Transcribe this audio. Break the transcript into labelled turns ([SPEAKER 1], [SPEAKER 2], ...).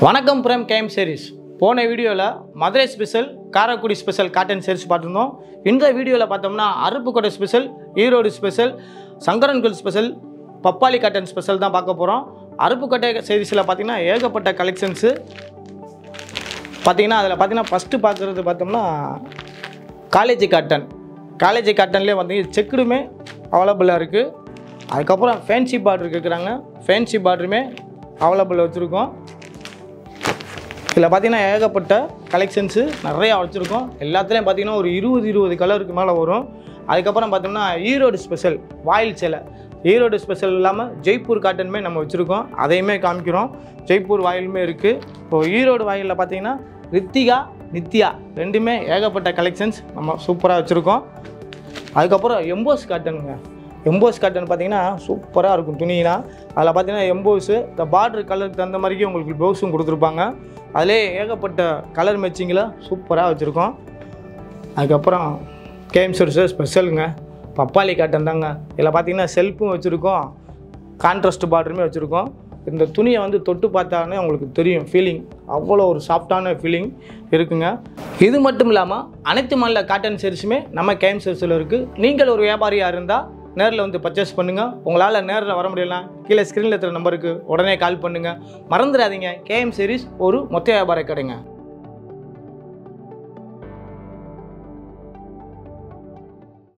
[SPEAKER 1] வணக்கம் frame game series. போன வீடியோவில் Madurai special, Karaikudi special cotton series பார்த்துருந்தோம். இந்த வீடியோவில் பார்த்தோம்னா Aruppukottai special, Erode special, Sankarankovil special, பப்பாளி காட்டன் ஸ்பெஷல் தான் பார்க்க போகிறோம். அருப்புக்கோட்டை சீரிஸில் பார்த்தீங்கன்னா ஏகப்பட்ட கலெக்ஷன்ஸு பார்த்தீங்கன்னா அதில் பார்த்தீங்கன்னா ஃபஸ்ட்டு பார்க்குறது பார்த்தோம்னா காலேஜ் காட்டன்லேயே பார்த்தீங்கன்னா செக்குடுமே அவைலபிளாக இருக்குது. அதுக்கப்புறம் ஃபேன்சி பார்டர் கேட்குறாங்க, ஃபேன்சி பார்டருமே அவைலபிள் வச்சுருக்கோம். இதில் பார்த்தீங்கன்னா ஏகப்பட்ட கலெக்ஷன்ஸு நிறையா வச்சுருக்கோம். எல்லாத்துலேயும் பார்த்தீங்கன்னா ஒரு 20 கலருக்கு மேலே வரும். அதுக்கப்புறம் பார்த்தோம்னா ஈரோடு ஸ்பெஷல் வாயில் சேலை, ஈரோடு ஸ்பெஷல் இல்லாமல் ஜெய்ப்பூர் காட்டனுமே நம்ம வச்சுருக்கோம், அதையுமே காமிக்கிறோம். ஜெய்ப்பூர் வாயிலுமே இருக்குது. இப்போது ஈரோடு வாயிலில் பார்த்தீங்கன்னா ரித்திகா, நித்யா ரெண்டுமே ஏகப்பட்ட கலெக்ஷன்ஸ் நம்ம சூப்பராக வச்சுருக்கோம். அதுக்கப்புறம் எம்போஸ் காட்டனுங்க. எம்போஸ் காட்டன் பார்த்தீங்கன்னா சூப்பராக இருக்கும் துணினா. அதில் பார்த்தீங்கன்னா எம்போஸு இந்த பார்டர் கலருக்கு தகுந்த மாதிரிக்கு உங்களுக்கு ப்ளவுஸும் கொடுத்துருப்பாங்க. அதிலே ஏகப்பட்ட கலர் மேட்சிங்கில் சூப்பராக வச்சுருக்கோம். அதுக்கப்புறம் கேம்சர்ஸு ஸ்பெஷலுங்க பப்பாளி காட்டன் தாங்க. இதில் பார்த்தீங்கன்னா செல்ஃபும் வச்சுருக்கோம், கான்ட்ராஸ்ட் பார்டருமே வச்சுருக்கோம். இந்த துணியை வந்து தொட்டு பார்த்தாலே உங்களுக்கு தெரியும், ஃபீலிங் அவ்வளோ ஒரு சாஃப்டான ஃபீலிங் இருக்குங்க. இது மட்டும் இல்லாமல் அனைத்து மாநில காட்டன் சீரிஸுமே நம்ம கேம் சீரிஸில் இருக்குது. நீங்கள் ஒரு வியாபாரியாக இருந்தால் நேரில் வந்து பர்ச்சேஸ் பண்ணுங்கள். உங்களால் நேரில் வர முடியலாம், கீழே ஸ்க்ரீனில் இருக்கிற நம்பருக்கு உடனே கால் பண்ணுங்கள். மறந்துடாதீங்க, கேஎம் சீரிஸ் ஒரு மொத்த வியாபார கடைங்க.